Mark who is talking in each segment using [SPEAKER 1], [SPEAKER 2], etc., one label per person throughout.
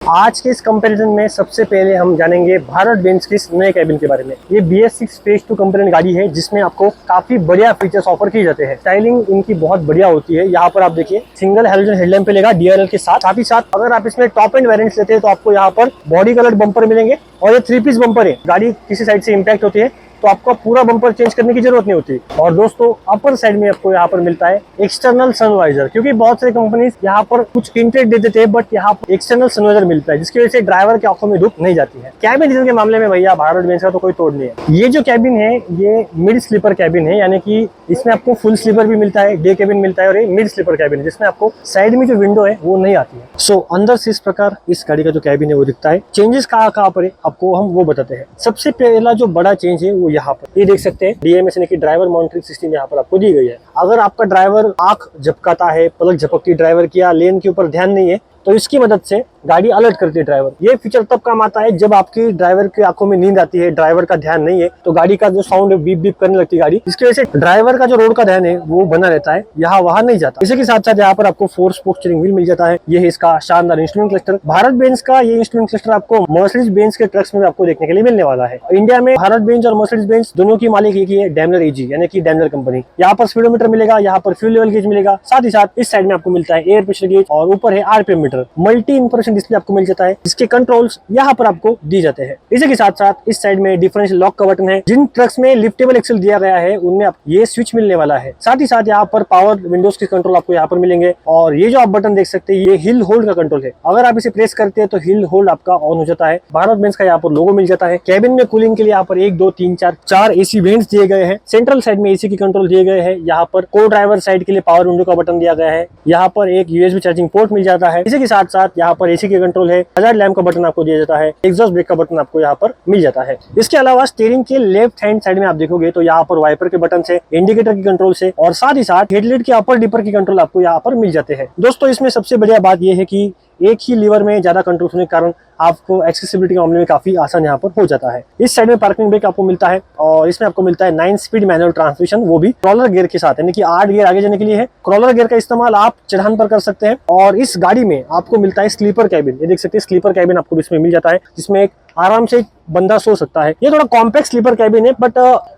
[SPEAKER 1] आज के इस कंपैरिजन में सबसे पहले हम जानेंगे भारत बेंज के इस नए कैबिन के बारे में। ये BS6 फेज 2 कंपोनेंट गाड़ी है जिसमें आपको काफी बढ़िया फीचर्स ऑफर किए जाते हैं। स्टाइलिंग इनकी बहुत बढ़िया होती है। यहाँ पर आप देखिए सिंगल हैलोजन हेडलैम्प मिलेगा DRL के साथ ही साथ अगर आप इसमें टॉप एंड वेरिएंट्स लेते हैं तो आपको यहाँ पर बॉडी कलर्ड बम्पर मिलेंगे और ये 3 पीस बम्पर है। गाड़ी किसी साइड से इम्पैक्ट होती है तो आपको पूरा बम्पर चेंज करने की जरूरत नहीं होती। और दोस्तों अपर साइड में आपको यहाँ पर मिलता है एक्सटर्नल सनवाइजर, क्योंकि बहुत सारी कंपनीज यहाँ पर कुछ टिंटेड दे देते हैं बट यहाँ पर एक्सटर्नल सनवाइजर मिलता है जिसकी वजह से ड्राइवर की आंखों में धूप नहीं जाती है। कैबिन डिजाइन के मामले में भैया भारत बेंज का तो कोई तोड़ नहीं है। ये जो कैबिन है ये मिड स्लीपर कैबिन है, यानी कि इसमें आपको फुल स्लीपर भी मिलता है, डे कैबिन मिलता है और ये मिड स्लीपर कैबिन है जिसमें आपको साइड में जो विंडो है वो नहीं आती है। सो अंदर से इस प्रकार इस गाड़ी का जो कैबिन है वो दिखता है। चेंजेस कहाँ पर है आपको हम वो बताते हैं। सबसे पहला जो बड़ा चेंज है वो यहाँ पर ये देख सकते हैं DMS यानी कि ड्राइवर मॉनिटरिंग सिस्टम यहाँ पर आपको दी गई है। अगर आपका ड्राइवर आंख झपकाता है, पलक झपकती ड्राइवर की या लेन के ऊपर ध्यान नहीं है तो इसकी मदद से गाड़ी अलर्ट करती है ड्राइवर। ये फीचर तब काम आता है जब आपकी ड्राइवर की आंखों में नींद आती है, ड्राइवर का ध्यान नहीं है तो गाड़ी का जो साउंड है बीप बीप करने लगती है गाड़ी। इसकी वजह से ड्राइवर का जो रोड का ध्यान है वो बना रहता है, यहाँ वहां नहीं जाता। इसी के साथ साथ यहाँ पर आपको 4 स्पोक स्टीयरिंग व्हील मिल जाता है। ये है इसका शानदार इंस्ट्रूमेंट क्लस्टर। भारत बेंज का ये इंस्ट्रूमेंट क्लस्टर आपको मर्सिडीज बेंज के ट्रक्स में आपको देखने के लिए मिलने वाला है। इंडिया में भारत बेंज और मर्सिडीज बेंज दोनों की मालिक एक ही है, डैमलर AG यानी कि डैमलर कंपनी। यहाँ पर स्पीडोमीटर मिलेगा, यहाँ पर फ्यूल लेवल गेज मिलेगा, साथ ही साथ इस साइड में आपको मिलता है एयर प्रेशर गेज और ऊपर है RPM meter. Multi information display आपको मिल जाता है जिसके कंट्रोल्स यहाँ पर आपको दी जाते हैं। इसी के साथ साथ इस साइड में डिफरेंशियल लॉक का बटन है। जिन ट्रक्स में लिफ्टेबल एक्सेल दिया गया है उनमें ये स्विच मिलने वाला है। साथ ही साथ यहाँ पर पावर विंडोज के कंट्रोल आपको यहाँ पर मिलेंगे और ये जो आप बटन देख सकते हैं ये हिल होल्ड का कंट्रोल है। अगर आप इसे प्रेस करते हैं तो हिल होल्ड आपका ऑन हो जाता है। भारत बेंज का यहाँ पर लोगो मिल जाता है। कैबिन में कूलिंग के लिए यहाँ पर 1 2 3 4 AC वेंट्स दिए गए हैं। सेंट्रल साइड में AC के कंट्रोल दिए गए हैं। यहाँ पर को ड्राइवर साइड के लिए पावर विंडो का बटन दिया गया है। यहाँ पर एक USB चार्जिंग पोर्ट मिल जाता है। इसी के साथ साथ यहाँ पर AC के कंट्रोल है। हजार्ड लैम्प का बटन आपको दिया जाता है। एग्जॉस्ट ब्रेक का बटन आपको यहाँ पर मिल जाता है। इसके अलावा स्टीयरिंग के लेफ्ट हैंड साइड में आप देखोगे तो यहाँ पर वाइपर के बटन से, इंडिकेटर की कंट्रोल से और साथ ही साथ हेडलाइट के अपर डिपर की कंट्रोल आपको यहाँ पर मिल जाते हैं। दोस्तों इसमें सबसे बढ़िया बात यह है कि एक ही लीवर में ज्यादा कंट्रोल होने के कारण आपको एक्सेसिबिलिटी के मामले में काफी आसान यहाँ पर हो जाता है। इस साइड में पार्किंग ब्रेक आपको मिलता है और इसमें आपको मिलता है 9 स्पीड मैनुअल ट्रांसमिशन, वो भी क्रॉलर गियर के साथ, यानी कि 8 गियर आगे जाने के लिए है। क्रॉलर गियर का इस्तेमाल आप चढ़ान पर कर सकते हैं। और इस गाड़ी में आपको मिलता है स्लीपर कैबिन। ये देख सकते हैं स्लीपर कैबिन आपको इसमें मिल जाता है जिसमें एक आराम से बंदा सो सकता है। ये थोड़ा कॉम्पैक्ट स्लीपर कैबिन है बट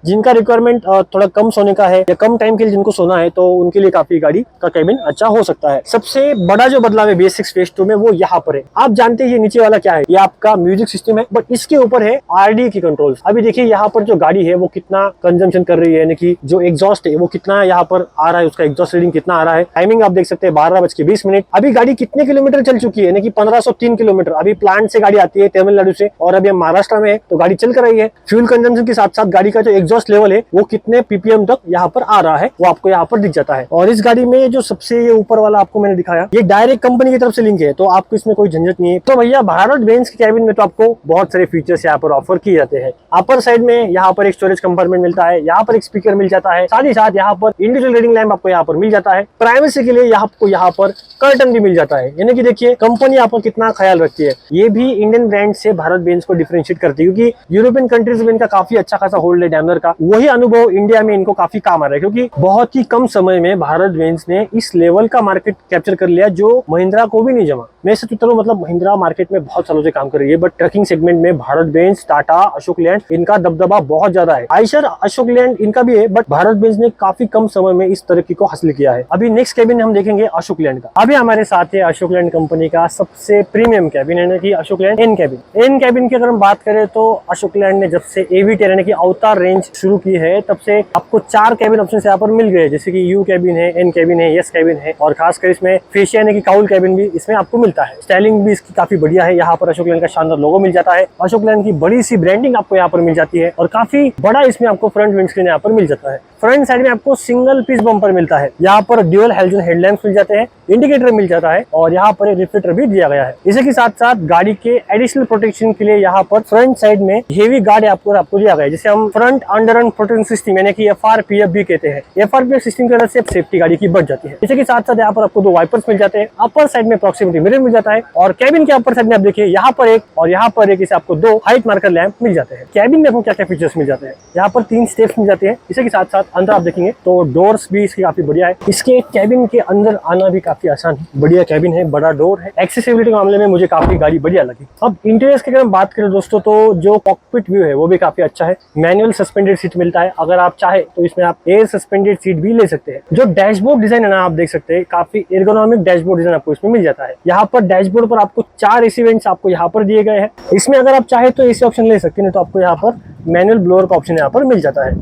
[SPEAKER 1] जिनका रिक्वायरमेंट थोड़ा कम सोने का है या कम टाइम के लिए जिनको सोना है तो उनके लिए काफी गाड़ी का कैबिन अच्छा हो सकता है। सबसे बड़ा जो बदलाव है BS6 फेज 2 में वो यहाँ पर है। आप जानते हैं ये नीचे वाला क्या है, ये आपका म्यूजिक सिस्टम है बट इसके ऊपर है RDA की कंट्रोल्स। अभी देखिए यहाँ पर जो गाड़ी है वो कितना कंजम्पशन कर रही है, यानी कि जो एग्जॉस्ट है वो कितना यहाँ पर आ रहा है, उसका एग्जॉस्ट रीडिंग कितना आ रहा है। टाइमिंग आप देख सकते हैं 12:20। अभी गाड़ी कितने किलोमीटर चल चुकी है, यानी कि 1503 किलोमीटर। अभी प्लांट से गाड़ी आती है तमिलनाडु से और अभी हम महाराष्ट्र में है तो गाड़ी चल कर रही है। फ्यूल कंजम्पशन के साथ साथ गाड़ी का जो एग्जॉस्ट लेवल है वो कितने PPM तक यहाँ पर आ रहा है वो आपको यहाँ पर दिख जाता है। और इस गाड़ी में जो सबसे ऊपर वाला आपको मैंने दिखाया ये डायरेक्ट कंपनी की तरफ से लिंक है तो आपको इसमें कोई झंझट नहीं है। तो भैया भारत बेंज के कैबिन में तो आपको बहुत सारे फीचर्स यहाँ पर ऑफर किए जाते हैं। अपर साइड में यहाँ पर एक स्टोरेज कंपार्टमेंट मिलता है, यहाँ पर एक स्पीकर मिल जाता है, साथ ही साथ यहाँ पर इंडिविजुअल रीडिंग लैंप आपको यहाँ पर मिल जाता है। प्राइवेसी के लिए आपको यहाँ पर कर्टन भी मिल जाता है, यानी कि देखिए कंपनी यहाँ पर कितना ख्याल रखती है। ये भी इंडियन ब्रांड से भारत बेंज को डिफरेंशिएट करती है क्योंकि यूरोपियन कंट्रीज में इनका काफी अच्छा खासा होल्ड है डैमलर का। वही अनुभव इंडिया में इनको काफी काम आ रहा है क्योंकि बहुत ही कम समय में भारत बेंज ने इस लेवल का मार्केट कैप्चर कर लिया जो महिंद्रा को भी नहीं जमा। मैं सच बता रहा हूं, मतलब महिंद्रा मार्केट में बहुत सालों से काम कर रही है बट ट्रकिंग सेगमेंट में भारत बेंज, टाटा, अशोक लेलैंड इनका दबदबा बहुत ज्यादा है। आयशर, अशोक लेलैंड इनका भी है बट भारत बेंज ने काफी कम समय में इस तरक्की को हासिल किया है। अभी नेक्स्ट कैबिन हम देखेंगे अशोक लेलैंड का। अभी हमारे साथ है अशोक लेलैंड कंपनी का सबसे प्रीमियम कैबिन यानी कि Ashok Leyland N cabin. N cabin की अगर हम बात करें तो अशोक लेलैंड ने जब से AVTR यानी कि अवतार रेंज शुरू की है तब से आपको 4 कैबिन ऑप्शन यहाँ पर मिल गए, जैसे कि U कैबिन है, N कैबिन है, S कैबिन है और खासकर इसमें फेशिया यानी कि काउल कैबिन भी इसमें आपको मिलता है। स्टाइलिंग भी इसकी काफी बढ़िया है। यहाँ पर अशोक लेलैंड का शानदार लोगो मिल जाता है। अशोक लेलैंड की बड़ी सी ब्रांडिंग आपको यहाँ पर मिल जाती है और काफी बड़ा इसमें आपको फ्रंट विंडस्क्रीन यहाँ पर मिल जाता है। फ्रंट साइड में आपको सिंगल पीस बम्पर मिलता है। यहाँ पर ड्यूअल हैलोजन हेडलैम्प्स मिल जाते हैं, इंडिकेटर मिल जाता है और यहाँ पर रिफ्लेक्टर भी दिया गया है। इसी के साथ साथ गाड़ी के एडिशनल प्रोटेक्शन के लिए यहाँ पर फ्रंट साइड में हेवी गार्ड आपको दिया गया है, जिसे हम front under run protection system यानी कि FRPF भी कहते हैं। FRPF सिस्टम की वजह से सेफ्टी गाड़ी की बढ़ जाती है। इसी के साथ साथ यहाँ पर आपको 2 वाइपर्स मिल जाते हैं। अपर साइड में प्रॉक्सिमिटी मिरर मिल जाता है और कैबिन के अपर साइड में आप देखिए यहाँ पर एक और यहाँ पर एक, इसे आपको 2 हाइट मार्कर लैंप मिल जाते हैं। कैबिन में आपको क्या क्या फीचर्स मिल जाते हैं, यहाँ पर 3 स्टेप्स मिल जाते हैं। इसी के साथ साथ अंदर आप देखेंगे तो डोर्स भी इसके काफी बढ़िया है। इसके कैबिन के अंदर आना भी काफी आसान है, बढ़िया कैबिन है, बड़ा डोर है। एक्सेसिबिलिटी के मामले में मुझे काफी गाड़ी बढ़िया लगी। अब इंटीरियर्स की अगर हम बात करें दोस्तों, तो जो कॉकपिट व्यू है वो भी काफी अच्छा है। मैनुअल सस्पेंडेड सीट मिलता है, अगर आप चाहे तो इसमें आप एयर सस्पेंडेड सीट भी ले सकते हैं। जो डैशबोर्ड डिजाइन है ना, आप देख सकते हैं काफी एर्गोनॉमिक डैशबोर्ड डिजाइन आपको इसमें मिल जाता है। यहाँ पर डैशबोर्ड पर आपको 4 एसी वेंट्स आपको यहाँ पर दिए गए हैं। इसमें अगर आप चाहे तो एसी ऑप्शन ले सकते हैं, नहीं तो आपको यहाँ पर मैनुअल ब्लोअर का ऑप्शन यहाँ पर मिल जाता है।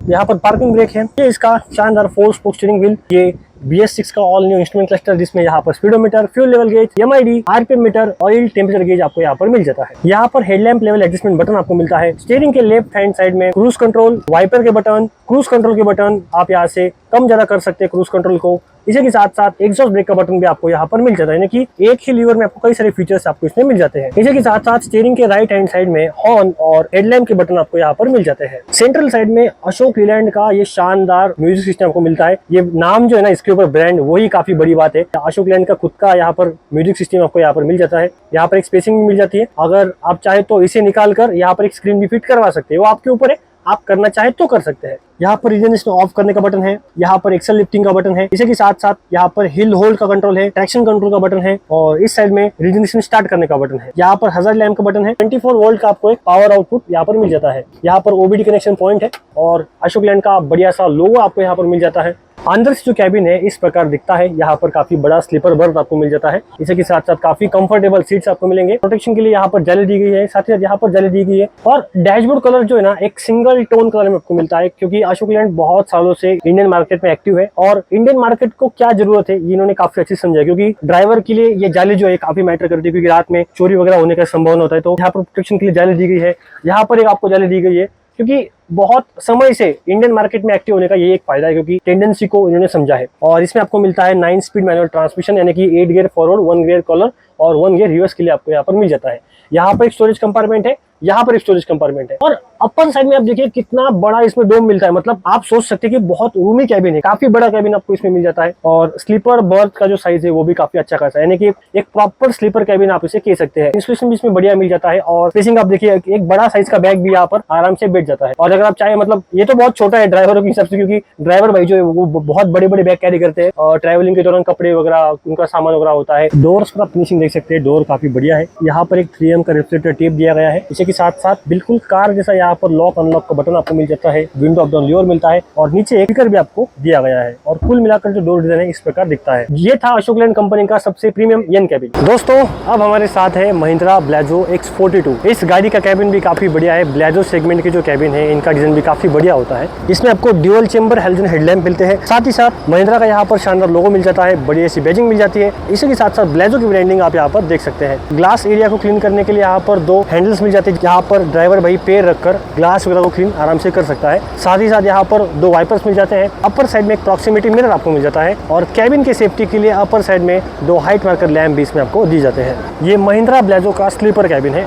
[SPEAKER 1] यहाँ पर पार्किंग ब्रेक है। ये इसका शानदार 4 स्पोक स्टीयरिंग व्हील, ये BS6 का ऑल न्यू इंस्ट्रूमेंट क्लस्टर, जिसमें यहाँ पर speedometer, fuel level gauge, MID, RPM meter, oil temperature gauge आपको यहाँ पर मिल जाता है। यहाँ पर हेडलैम्प लेवल एडजस्टमेंट बटन आपको मिलता है। स्टीयरिंग के लेफ्ट हैंड साइड में क्रूज कंट्रोल, वाइपर के बटन, क्रूज कंट्रोल के बटन, आप यहाँ से कम ज्यादा कर सकते हैं क्रूज कंट्रोल को। इसी के साथ साथ एग्जॉस्ट ब्रेक का बटन भी आपको यहाँ पर मिल जाता है, यानी कि एक ही लीवर में आपको कई सारे फीचर्स आपको इसमें मिल जाते हैं। इसी के साथ साथ स्टीयरिंग के राइट हैंड साइड में हॉर्न और हेडलैम्प के बटन आपको यहाँ पर मिल जाते हैं। सेंट्रल साइड में अशोक लीलैंड का ये शानदार म्यूजिक सिस्टम आपको मिलता है। ये नाम जो है ना, इसके ऊपर ब्रांड, वही काफी बड़ी बात है। अशोक लीलैंड का खुद का यहाँ पर म्यूजिक सिस्टम आपको यहाँ पर मिल जाता है। यहाँ पर एक स्पेसिंग भी मिल जाती है, अगर आप चाहे तो इसे निकाल कर यहाँ पर एक स्क्रीन भी फिट करवा सकते हैं, वो आपके ऊपर है, आप करना चाहे तो कर सकते हैं। यहाँ पर रीजन ऑफ करने का बटन है, यहाँ पर एक्सेल लिफ्टिंग का बटन है। इसी के साथ साथ यहाँ पर हिल होल्ड का कंट्रोल है, ट्रैक्शन कंट्रोल का बटन है, और इस साइड में रीजन स्टार्ट करने का बटन है। यहाँ पर हजार्ड लैम्प का बटन है। 24 वोल्ट का आपको एक पावर आउटपुट यहाँ पर मिल जाता है। यहाँ पर OBD कनेक्शन पॉइंट है और अशोक लैंड का बढ़िया सा लोगो आपको यहाँ पर मिल जाता है। अंदर से जो कैबिन है इस प्रकार दिखता है। यहाँ पर काफी बड़ा स्लीपर बर्थ आपको मिल जाता है। इसी के साथ साथ काफी कंफर्टेबल सीट्स आपको मिलेंगे। प्रोटेक्शन के लिए यहाँ पर जाली दी गई है, साथ ही साथ यहाँ पर जाली दी गई है। और डैशबोर्ड कलर जो है ना, एक सिंगल टोन कलर में आपको मिलता है, क्योंकि अशोक लैंड बहुत सालों से इंडियन मार्केट में एक्टिव है और इंडियन मार्केट को क्या जरूरत है ये इन्होंने काफी अच्छी समझा, क्योंकि ड्राइवर के लिए ये जाली जो है काफी मैटर करती है, क्योंकि रात में चोरी वगैरह होने का संभावना होता है। तो यहाँ पर प्रोटेक्शन के लिए जाली दी गई है। यहाँ पर एक आपको जाली दी गई है, क्योंकि बहुत समय से इंडियन मार्केट में एक्टिव होने का ये एक फायदा है, क्योंकि टेंडेंसी को इन्होंने समझा है। और इसमें आपको मिलता है 9 स्पीड मैनुअल ट्रांसमिशन, यानी कि 8 गियर फॉरवर्ड, 1 गियर कॉलर और 1 गियर रिवर्स के लिए आपको यहाँ पर मिल जाता है। यहाँ पर एक स्टोरेज कंपार्टमेंट है, यहाँ पर एक स्टोरेज कंपार्टमेंट है। और अपर साइड में आप देखिए कितना बड़ा इसमें डोम मिलता है, मतलब आप सोच सकते हैं कि बहुत रूमी कैबिन है, काफी बड़ा कैबिन आपको इसमें मिल जाता है। और स्लीपर बर्थ का जो साइज है वो भी काफी अच्छा खासा है, यानी कि एक प्रॉपर स्लीपर कैबिन आप इसे कह सकते हैं। इंस्टॉलेशन भी इसमें बढ़िया मिल जाता है और स्पेसिंग आप देखिए, एक बड़ा साइज का बैग भी यहाँ पर आराम से बैठ जाता है। और अगर आप चाहे, मतलब ये तो बहुत छोटा है ड्राइवरों के हिसाब से, क्योंकि ड्राइवर भाई जो है वो बहुत बड़े बड़े बैग कैरी करते हैं और ट्रैवलिंग के दौरान कपड़े वगैरह, उनका सामान वगैरह होता है। डोर्स पर आप फिनिशिंग देख सकते हैं, डोर काफी बढ़िया है। यहाँ पर एक 3M का रेफ्रिजरेटर टेप दिया गया है। इसी के साथ साथ बिल्कुल कार जैसा यहाँ पर लॉक अनलॉक का बटन आपको मिल जाता है, विंडो अप डाउन लीवर मिलता है और नीचे एक स्पीकर भी आपको दिया गया है। और कुल मिलाकर जो डोर डिजाइन है इस प्रकार दिखता है। ये था अशोक लैंड कंपनी का सबसे प्रीमियम यन कैबिन। दोस्तों अब हमारे साथ है महिंद्रा ब्लाजो X42। इस गाड़ी का कैबिन भी काफी बढ़िया है। ब्लाजो सेगमेंट के जो कैबिन है इनका डिजाइन भी काफी बढ़िया होता है। इसमें आपको ड्यूअल चेंबर हेलोजन हेडलैम्प मिलते हैं, साथ ही साथ महिंद्रा का यहाँ पर शानदार लोगो मिल जाता है, बढ़िया सी बैजिंग मिल जाती है। इसी के साथ साथ ब्लाजो की ब्रांडिंग आप यहाँ पर देख सकते हैं। ग्लास एरिया को क्लीन करने के लिए यहाँ पर 2 हैंडल्स मिल जाते हैं, यहाँ पर ड्राइवर भाई पैर रखकर ग्लास वगैरह को क्लीन आराम से कर सकता है। साथ ही साथ यहाँ पर 2 वाइपर्स मिल जाते हैं। अपर साइड में एक प्रॉक्सिमिटी मिरर आपको मिल जाता है और कैबिन के सेफ्टी के लिए अपर साइड में 2 हाइट मार्कर लैम्प भी इसमें आपको दी जाते हैं। ये महिंद्रा ब्लाजो का स्लीपर कैबिन है।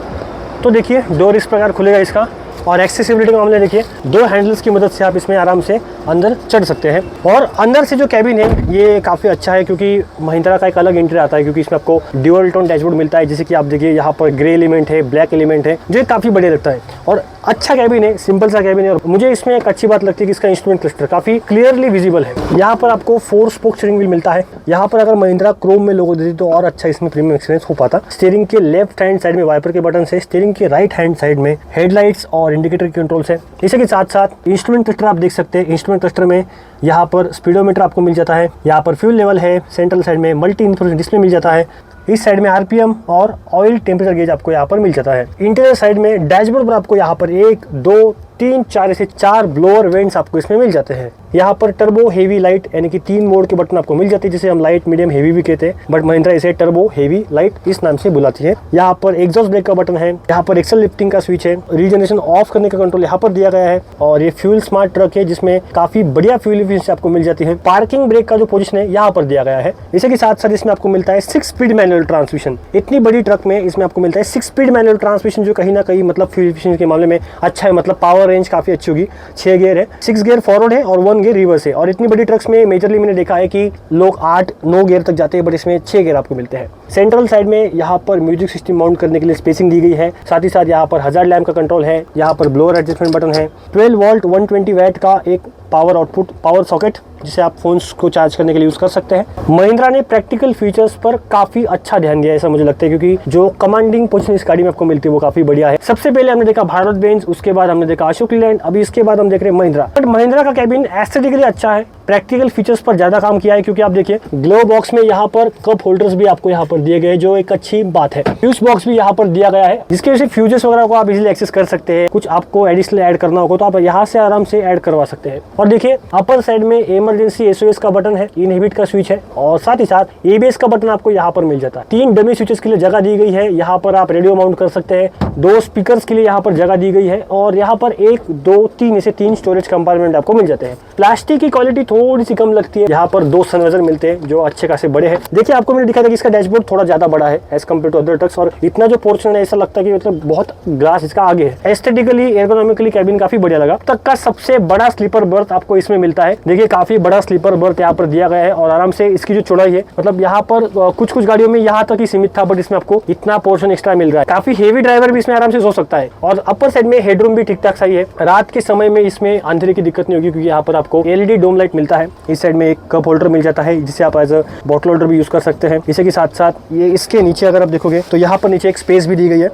[SPEAKER 1] तो देखिए डोर इस प्रकार खुलेगा इसका। और एक्सेसिबिलिटी का मामला देखिए, 2 हैंडल्स की मदद से आप इसमें आराम से अंदर चढ़ सकते हैं। और अंदर से जो कैबिन है ये काफ़ी अच्छा है, क्योंकि महिंद्रा का एक अलग इंटीरियर आता है, क्योंकि इसमें आपको ड्यूअल टोन डैशबोर्ड मिलता है। जैसे कि आप देखिए यहाँ पर ग्रे एलिमेंट है, ब्लैक एलिमेंट है, जो काफ़ी बढ़िया लगता है और अच्छा कैबिन है, सिंपल सा कैबिन है। और मुझे इसमें एक अच्छी बात लगती है कि इसका इंस्ट्रूमेंट क्लस्टर काफ़ी क्लियरली विजिबल है। यहाँ पर आपको 4 स्पोक स्टीयरिंग व्हील मिलता है। यहाँ पर अगर महिंद्रा क्रोम में लोगो देती तो और अच्छा इसमें प्रीमियम एक्सपीरियंस हो पाता। स्टीयरिंग के लेफ्ट हैंड साइड में वाइपर के बटन से, स्टीयरिंग के राइट हैंड साइड में हेडलाइट्स और इंडिकेटर कंट्रोल है। इसी के साथ साथ इंस्ट्रूमेंट क्लस्टर आप देख सकते हैं। इंस्ट्रूमेंट क्लस्टर में यहाँ पर स्पीडोमीटर आपको मिल जाता है, यहाँ पर फ्यूल लेवल है, सेंट्रल साइड में मल्टी इन्फॉर्मेशन डिस्प्ले मिल जाता है, इस साइड में RPM और ऑयल टेम्परेचर गेज आपको यहाँ पर मिल जाता है। इंटीरियर साइड में डैशबोर्ड पर आपको यहाँ पर 1, 2, 3, 4 ऐसे 4 ब्लोअर वेंट्स आपको इसमें मिल जाते हैं। यहाँ पर टर्बो हेवी लाइट यानी कि 3 मोड के बटन आपको मिल जाते हैं, जिसे हम लाइट मीडियम हेवी भी कहते हैं, बट महिंद्रा इसे टर्बो हेवी लाइट इस नाम से बुलाती है। यहाँ पर एग्जॉस्ट ब्रेक का बटन है, यहाँ पर एक्सेल लिफ्टिंग का स्विच है, रीजनरेशन ऑफ करने का कंट्रोल यहाँ पर दिया गया है। और ये फ्यूल स्मार्ट ट्रक है जिसमें काफी बढ़िया फ्यूल एफिशिएंसी आपको मिल जाती है। पार्किंग ब्रेक का जो पोजीशन है यहाँ पर दिया गया है। इसी के साथ साथ इसमें आपको मिलता है 6 स्पीड मैनुअल ट्रांसमिशन। इतनी बड़ी ट्रक में इसमें आपको मिलता है 6 स्पीड मैनुअल ट्रांसमिशन, जो कहीं ना कहीं मतलब फ्यूल एफिशिएंसी के मामले में अच्छा है, मतलब पावर रेंज काफ़ी अच्छी होगी। 6 गियर है, 6 गियर फॉरवर्ड है और 1 गियर रिवर्स है। और इतनी बड़ी ट्रक्स में मेजरली मैंने देखा है कि लोग 8-9 गियर तक जाते हैं, बट इसमें 6 गियर आपको मिलते हैं। सेंट्रल साइड में यहाँ पर म्यूजिक सिस्टम माउंट करने के लिए स्पेसिंग दी गई है। साथ ही साथ यहाँ पर हजार्ड लैम्प का कंट्रोल है, यहाँ पर ब्लोअर एडजस्टमेंट बटन है, 12 वोल्ट 120 वैट का एक पावर आउटपुट पावर सॉकेट जिसे आप फोन्स को चार्ज करने के लिए यूज कर सकते हैं। महिंद्रा ने प्रैक्टिकल फीचर्स पर काफी अच्छा ध्यान दिया है, ऐसा मुझे लगता है, क्योंकि जो कमांडिंग पोजीशन इस गाड़ी में आपको मिलती है वो काफी बढ़िया है। सबसे पहले हमने देखा भारत बेंज, उसके बाद हमने देखा अशोक लीलैंड, अभी इसके बाद हम देख रहे हैं महिंद्रा। बट महिंद्रा का कैबिन एस्थेटिकली अच्छा है, प्रैक्टिकल फीचर्स पर ज्यादा काम किया है, क्योंकि आप देखिए ग्लो बॉक्स में यहाँ पर कप होल्डर्स भी आपको यहाँ पर दिए गए, जो एक अच्छी बात है। फ्यूज बॉक्स भी यहाँ पर दिया गया है, जिसकी वजह से फ्यूजेस वगैरह को आप इजीली एक्सेस कर सकते हैं। कुछ आपको एडिशनल ऐड करना होगा तो आप यहाँ से आराम से ऐड करवा सकते हैं। और देखिए अपर साइड में इमरजेंसी एसओएस का बटन है, इनहिबिट का स्विच है, और साथ ही साथ एबीएस का बटन आपको यहाँ पर मिल जाता है। 3 डमी स्विचेस के लिए जगह दी गई है, यहाँ पर आप रेडियो माउंट कर सकते हैं। 2 स्पीकर्स के लिए यहाँ पर जगह दी गई है, और यहाँ पर 1, 2, 3 ऐसे 3 स्टोरेज कंपार्टमेंट आपको मिल जाते हैं। प्लास्टिक की क्वालिटी थोड़ी सी कम लगती है, यहाँ पर 2 सनवाइजर मिलते हैं जो अच्छे खासे बड़े हैं। देखिए आपको मैंने दिखा था कि इसका डैशबोर्ड थोड़ा ज्यादा बड़ा है as compared to other trucks, और इतना जो पोर्शन है ऐसा लगता है कि मतलब बहुत ग्लास इसका आगे है। एस्थेटिकली एर्गोनॉमिकली कैबिन काफी बढ़िया लगा। तक का सबसे बड़ा स्लीपर बर्थ आपको इसमें मिलता है। देखिए काफी बड़ा स्लीपर बर्थ यहाँ पर दिया गया है, और आराम से इसकी जो चौड़ाई है, मतलब यहाँ पर कुछ गाड़ियों में यहाँ तक ही सीमित था, बट इसमें आपको इतना पोर्शन एक्स्ट्रा मिल रहा है। काफी हेवी ड्राइवर भी इसमें आराम से सो सकता है। और अपर साइड में हेडरूम भी ठीक ठाक सही है। रात के समय में इसमें अंधेरे की दिक्कत नहीं होगी, क्योंकि यहाँ पर आपको एलईडी डोम लाइट मिलता है। इस साइड में एक कप होल्डर मिल जाता है, जिसे आप एज अ बॉटल होल्डर भी यूज कर सकते हैं। इसी के साथ साथ ये इसके नीचे अगर आप देखोगे तो यहाँ पर नीचे एक स्पेस भी दी गई है।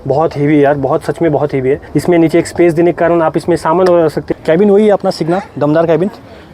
[SPEAKER 1] बहुत हेवी है यार, बहुत सच में बहुत हेवी है। इसमें नीचे एक स्पेस देने के कारण आप इसमें सामान वगैरह रख सकते हैं। कैबिन वही है अपना सिग्ना दमदार कैबिन।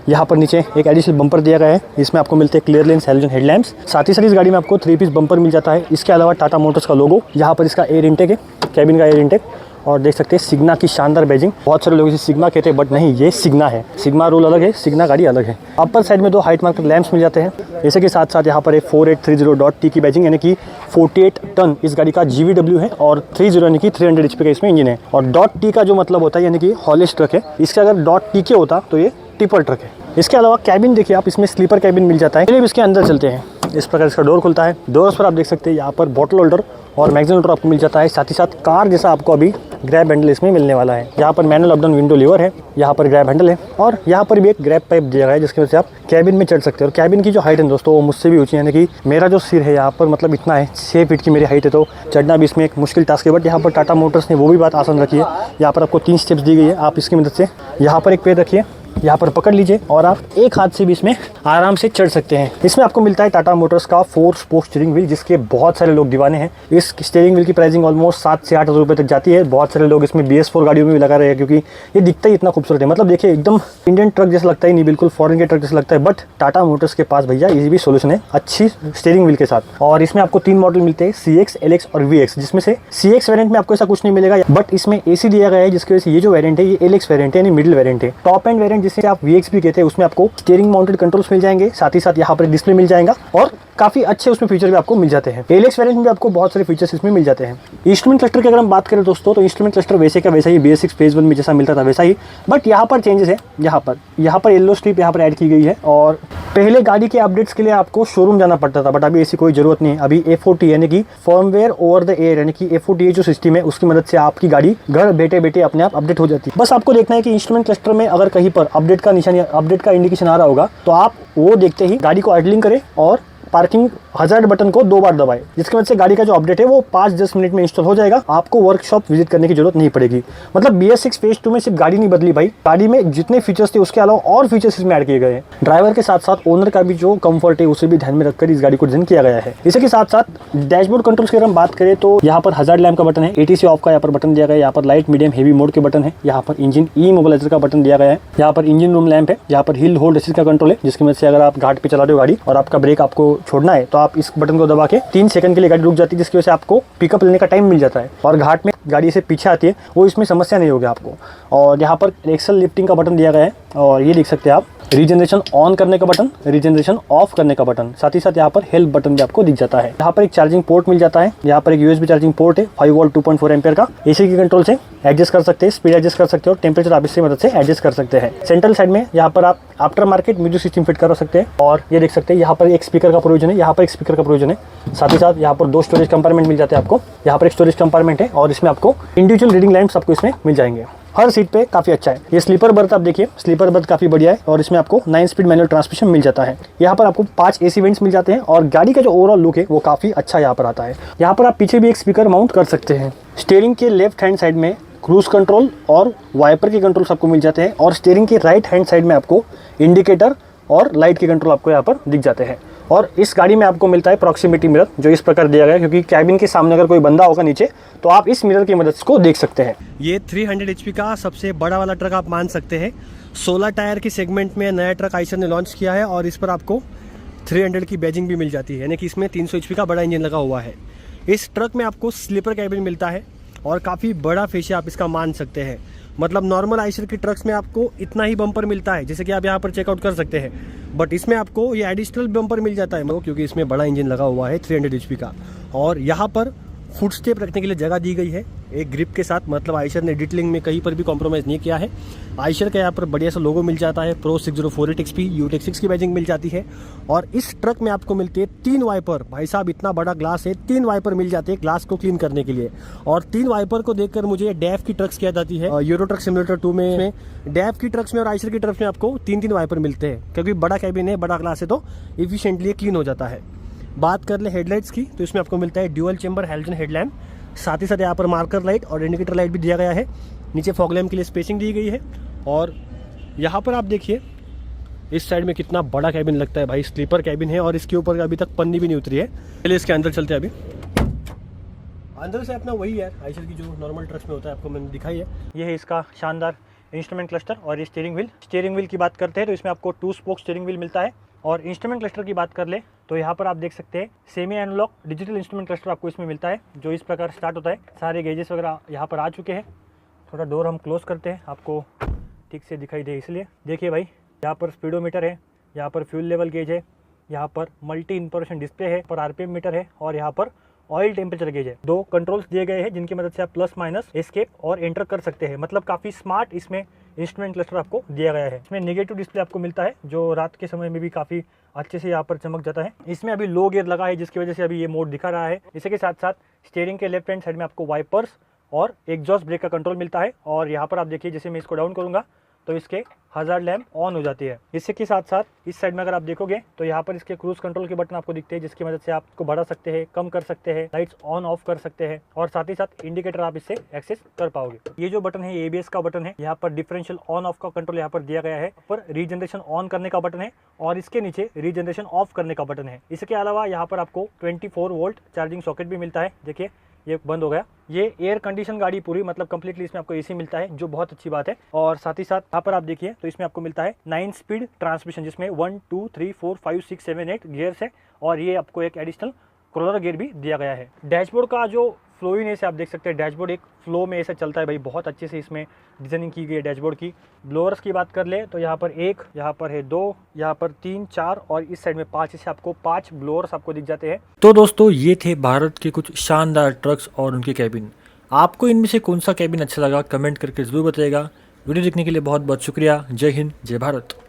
[SPEAKER 1] यहाँ पर नीचे एक एडिशनल बम्पर दिया गया है, इसमें आपको मिलते हैं क्लियर लेंस हैलोजन हेडलैम्प्स। साथ ही साथ इस गाड़ी में आपको 3 पीस बम्पर मिल जाता है। इसके अलावा टाटा मोटर्स का लोगो, यहाँ पर इसका एयर इंटेक है, कैबिन का एयर इंटेक, और देख सकते हैं सिग्ना की शानदार बैजिंग। बहुत सारे लोग इसे सिग्मा कहते हैं, बट नहीं, ये सिग्ना है। सिग्मा रोल अलग है, सिग्ना गाड़ी अलग है। अपर साइड में 2 हाइट मार्कर लैंप्स मिल जाते हैं। इसी के साथ साथ यहाँ पर एक 4830.T की बैजिंग, यानी कि 48 टन इस गाड़ी का GVW है, और 30 यानी कि 300 HP का इसमें इंजन है। और .T का जो मतलब होता है यानी कि हॉलेज ट्रक है। इसका अगर .TK होता तो ये टिपर ट्रक है। इसके अलावा कैबिन देखिए आप, इसमें स्लीपर कैबिन मिल जाता है। चलिए इसके अंदर चलते हैं। इस प्रकार इसका डोर खुलता है। डोर्स पर आप देख सकते हैं यहाँ पर बॉटल होल्डर और मैगजीन होल्डर आपको मिल जाता है। साथ ही साथ कार जैसा आपको अभी ग्रैब हैंडल इसमें मिलने वाला है। यहाँ पर manual up down window lever है, यहाँ पर ग्रैब हैंडल है, और यहाँ पर भी एक ग्रैब पाइप दिया गया है, जिसकी वजह से आप कैबिन में चढ़ सकते हैं। और कैबिन की जो हाइट है दोस्तों वो मुझसे भी ऊंची है, यानी कि मेरा जो सिर है यहाँ पर मतलब इतना है, 6 फीट की मेरी हाइट है, तो चढ़ना भी इसमें एक मुश्किल टास्क है। बट यहाँ पर टाटा मोटर्स ने वो भी बात आसान रखी है। यहाँ पर आपको 3 स्टेप्स दी गई है, आप इसकी मदद से यहाँ पर एक पैर रखिए, यहाँ पर पकड़ लीजिए, और आप एक हाथ से भी इसमें आराम से चढ़ सकते हैं। इसमें आपको मिलता है टाटा मोटर्स का 4 स्पोक स्टीयरिंग व्हील, जिसके बहुत सारे लोग दीवाने हैं। इस स्टीयरिंग व्हील की प्राइसिंग ऑलमोस्ट 7 से 8 हज़ार रुपये तक जाती है। बहुत सारे लोग इसमें BS4 गाड़ियों में भी लगा रहे हैं, क्योंकि ये दिखता ही इतना खूबसूरत है। मतलब देखिए एकदम इंडियन ट्रक जैसा लगता ही नहीं, बिल्कुल फॉरेन के ट्रक जैसा लगता है। बट टाटा मोटर्स के पास भैया ये भी सोल्यूशन है अच्छी स्टीयरिंग व्हील के साथ। और इसमें आपको 3 मॉडल मिलते हैं, CX, LX और VX, जिसमें से CX वेरिएंट में आपको ऐसा कुछ नहीं मिलेगा, बट इसमें AC दिया गया है, जिसकी वजह से ये जो वेरिएंट है ये LX वेरिएंट है, यानी मिडिल वेरिएंट है। टॉप एंड वेरिएंट जिसे आप VX भी कहते हैं, उसमें आपको स्टीयरिंग माउंटेड कंट्रोल्स मिल जाएंगे। साथ ही साथ यहाँ पर डिस्प्ले मिल जाएगा, और काफी अच्छे उसमें फीचर भी आपको मिल जाते हैं। LX वेरिएंट में भी आपको बहुत सारे फीचर्स इसमें मिल जाते हैं। इंस्ट्रूमेंट क्लस्टर की अगर हम बात करें दोस्तों, तो इंस्ट्रूमेंट क्लस्टर वैसे का वैसा ही BS6 फेज 1 में जैसा मिलता था वैसा ही, बट यहाँ पर चेंजेस है। यहाँ पर येलो स्ट्रिप यहाँ पर ऐड की गई है। और पहले गाड़ी के अपडेट्स के लिए आपको शोरूम जाना पड़ता था, बट अभी ऐसी कोई जरूरत नहीं है। अभी FOT यानी कि फर्मवेयर ओवर द एयर, यानी कि FOTA जो सिस्टम है उसकी मदद से आपकी गाड़ी घर बैठे बैठे अपने आप अपडेट हो जाती है। बस आपको देखना है कि इंस्ट्रूमेंट क्लस्टर में अगर कहीं पर अपडेट का निशान या अपडेट का इंडिकेशन आ रहा होगा, तो आप वो देखते ही गाड़ी को आइडलिंग करें और पार्किंग हजार्ड बटन को 2 बार दबाएं, जिसकी वजह से गाड़ी का जो अपडेट है वो 5-10 मिनट में इंस्टॉल हो जाएगा। आपको वर्कशॉप विजिट करने की जरूरत नहीं पड़ेगी। मतलब BS6 फेज 2 में सिर्फ गाड़ी नहीं बदली भाई, गाड़ी में जितने फीचर्स थे उसके अलावा और फीचर्स इसमें ऐड किए गए हैं। ड्राइवर के साथ साथ ओनर का भी जो कंफर्ट है उसे भी ध्यान में रखकर इस गाड़ी को डिजाइन किया गया है। इसी के साथ साथ डैशबोर्ड कंट्रोल्स की अगर हम बात करें तो यहाँ पर हजार्ड लैम्प का बटन है, ATC ऑफ का यहाँ पर बटन दिया गया है, यहाँ पर लाइट मीडियम हेवी मोड के बटन है, यहाँ पर इंजन इमोबिलाइजर का बटन दिया गया है, यहाँ पर इंजन रूम लैम्प है, यहाँ पर हिल होल्ड असिस्ट का कंट्रोल है, जिसकी मदद से अगर आप घाट पे चला रहे हो गाड़ी और आपका ब्रेक आपको छोड़ना है तो आप इस बटन को दबा के 3 सेकंड के लिए गाड़ी रुक जाती है, जिसकी वजह से आपको पिकअप लेने का टाइम मिल जाता है। और घाट में गाड़ी से पीछे आती है वो इसमें समस्या नहीं होगी आपको। और यहाँ पर एक्सल लिफ्टिंग का बटन दिया गया है, और ये देख सकते हैं आप रीजनरेशन ऑन करने का बटन, रीजनरेशन ऑफ करने का बटन, साथ ही साथ यहाँ पर हेल्प बटन भी आपको दिख जाता है। यहाँ पर एक चार्जिंग पोर्ट मिल जाता है, यहाँ पर एक USB चार्जिंग पोर्ट है 5 वोल्ट 2.4 एम्पियर का। AC के कंट्रोल से एडजस्ट कर सकते हैं, स्पीड एडजस्ट कर सकते हो, टेम्परेचर आप इससे मदद से एडजस्ट कर सकते हैं। सेंट्रल साइड में यहाँ पर आप after market music system fit कर सकते हैं, और ये देख सकते हैं यहाँ पर एक स्पीकर का प्रोविजन है, यहाँ पर एक स्पीकर का प्रोविजन है। साथ ही साथ यहाँ पर 2 स्टोरेज कंपार्टमेंट मिल जाते हैं आपको। यहाँ पर एक स्टोरेज कंपार्टमेंट है और इसमें आपको इंडिविजुअल रीडिंग लैंप्स आपको इसमें मिल जाएंगे। हर सीट पे काफ़ी अच्छा है। ये स्लीपर बर्थ आप देखिए, स्लीपर बर्थ काफ़ी बढ़िया है और इसमें आपको 9 स्पीड मैनुअल ट्रांसमिशन मिल जाता है। यहाँ पर आपको 5 AC वेंट्स मिल जाते हैं और गाड़ी का जो ओवरऑल लुक है वो काफ़ी अच्छा यहाँ पर आता है। यहाँ पर आप पीछे भी एक स्पीकर माउंट कर सकते हैं। स्टीयरिंग के लेफ्ट हैंड साइड में क्रूज कंट्रोल और वाइपर के कंट्रोल्स आपको मिल जाते हैं और स्टीयरिंग के राइट हैंड साइड में आपको इंडिकेटर और लाइट के कंट्रोल आपको यहाँ पर दिख जाते हैं। और इस गाड़ी में आपको मिलता है प्रॉक्सिमिटी मिरर, जो इस प्रकार दिया गया है, क्योंकि कैबिन के सामने अगर कोई बंदा होगा नीचे तो आप इस मिरर की मदद को देख सकते हैं। ये 300 HP का सबसे बड़ा वाला ट्रक आप मान सकते हैं। 16 टायर की सेगमेंट में नया ट्रक आइशर ने लॉन्च किया है और इस पर आपको 300 की बैजिंग भी मिल जाती है, यानी कि इसमें 300 HP का बड़ा इंजन लगा हुआ है। इस ट्रक में आपको स्लीपर कैबिन मिलता है और काफ़ी बड़ा फेशिया आप इसका मान सकते हैं। मतलब नॉर्मल आइशर की ट्रक्स में आपको इतना ही बम्पर मिलता है, जैसे कि आप यहाँ पर चेकआउट कर सकते हैं, बट इसमें आपको ये एडिशनल बम्पर मिल जाता है क्योंकि इसमें बड़ा इंजन लगा हुआ है 300 HP का। और यहाँ पर फुट स्टेप रखने के लिए जगह दी गई है एक ग्रिप के साथ, मतलब आइशर ने डिटेलिंग में कहीं पर भी कॉम्प्रोमाइज़ नहीं किया है। आइशर का यहाँ पर बढ़िया सा लोगो मिल जाता है, प्रो 6048 XP UTEC 6 की बैजिंग मिल जाती है। और इस ट्रक में आपको मिलते हैं 3 वाइपर। भाई साहब इतना बड़ा ग्लास है, 3 वाइपर मिल जाते हैं ग्लास को क्लीन करने के लिए। और 3 वाइपर को देखकर मुझे डैफ की ट्रक्स याद आती है। यूरो ट्रक सिमुलेटर 2 में डैफ की ट्रक्स में और आइशर की ट्रक्स में आपको 3-3 वाइपर मिलते हैं, क्योंकि बड़ा कैबिन है, बड़ा ग्लास है, तो इफिशिएंटली क्लीन हो जाता है। बात कर ले हेडलाइट्स की, तो इसमें आपको मिलता है ड्यूअल चेंबर हैलोजन हेडलैम्प, साथ ही साथ यहाँ पर मार्कर लाइट और इंडिकेटर लाइट भी दिया गया है। नीचे फॉग लैम्प के लिए स्पेसिंग दी गई है। और यहाँ पर आप देखिए इस साइड में कितना बड़ा कैबिन लगता है भाई, स्लीपर कैबिन है और इसके ऊपर अभी तक पन्नी भी नहीं उतरी है। चलिए इसके अंदर चलते हैं। अभी अंदर से अपना वही है आइशर की जो नॉर्मल ट्रक्स में होता है, आपको मैंने दिखाई है। ये है इसका शानदार इंस्ट्रूमेंट क्लस्टर और ये स्टीयरिंग व्हील। स्टीयरिंग व्हील की बात करते हैं तो इसमें आपको 2 स्पोक स्टीयरिंग व्हील मिलता है। और इंस्ट्रूमेंट क्लस्टर की बात कर ले तो यहाँ पर आप देख सकते हैं semi analogue digital instrument cluster आपको इसमें मिलता है, जो इस प्रकार स्टार्ट होता है। सारे गेजेस वगैरह यहाँ पर आ चुके हैं। थोड़ा डोर हम क्लोज करते हैं, आपको ठीक से दिखाई दे इसलिए। देखिए भाई, यहाँ पर स्पीडोमीटर है, यहाँ पर फ्यूल लेवल गेज है, यहाँ पर मल्टी इंफॉर्मेशन डिस्प्ले है, पर RPM मीटर है और यहाँ पर ऑयल टेम्परेचर गेज है। 2 कंट्रोल्स दिए गए हैं जिनकी मदद से आप प्लस माइनस एस्केप और एंटर कर सकते हैं। मतलब काफ़ी स्मार्ट इसमें इंस्ट्रूमेंट क्लस्टर आपको दिया गया है। इसमें नेगेटिव डिस्प्ले आपको मिलता है, जो रात के समय में भी काफ़ी अच्छे से यहाँ पर चमक जाता है। इसमें अभी लो गियर लगा है, जिसकी वजह से अभी ये मोड दिखा रहा है। इसी के साथ साथ स्टीयरिंग के लेफ्ट हैंड साइड में आपको वाइपर्स और एग्जॉस्ट ब्रेक का कंट्रोल मिलता है। और यहाँ पर आप देखिए, जैसे मैं इसको डाउन करूँगा तो इसके हज़ार्ड लैम्प ऑन हो जाती है। इसी के साथ साथ इस साइड में अगर आप देखोगे तो यहाँ पर इसके क्रूज कंट्रोल के बटन आपको दिखते हैं, जिसकी मदद से आप इसको बढ़ा सकते हैं, कम कर सकते हैं, लाइट्स ऑन ऑफ कर सकते हैं और साथ ही साथ इंडिकेटर आप इससे एक्सेस कर पाओगे। ये जो बटन है ABS का बटन है, यहाँ पर डिफरेंशियल ऑन ऑफ का कंट्रोल यहाँ पर दिया गया है। पर रीजनरेशन ऑन करने का बटन है और इसके नीचे रीजनरेशन ऑफ करने का बटन है। इसके अलावा यहाँ पर आपको 24 वोल्ट चार्जिंग सॉकेट भी मिलता है। देखिए ये बंद हो गया। ये एयर कंडीशन गाड़ी पूरी, मतलब कंप्लीटली इसमें आपको AC मिलता है, जो बहुत अच्छी बात है। और साथ ही साथ यहाँ पर आप देखिए तो इसमें आपको मिलता है 9 स्पीड ट्रांसमिशन, जिसमें 1 2 3 4 5 6 7 8 गियर्स है और ये आपको एक एडिशनल क्रॉलर गियर भी दिया गया है। डैशबोर्ड का जो फ्लोइनेस आप देख सकते हैं, डैशबोर्ड एक फ्लो में ऐसा चलता है भाई, बहुत अच्छे से इसमें डिजाइनिंग की गई है डैशबोर्ड की। ब्लोअर्स की बात कर ले तो यहाँ पर 1, यहाँ पर है 2, यहाँ पर 3 4 और इस साइड में 5, इससे आपको 5 ब्लोअर्स आपको दिख जाते हैं। तो दोस्तों ये थे भारत के कुछ शानदार ट्रक्स और उनके कैबिन। आपको इनमें से कौन सा कैबिन अच्छा लगा कमेंट करके जरूर बताइएगा। वीडियो देखने के लिए बहुत बहुत शुक्रिया। जय हिंद, जय भारत।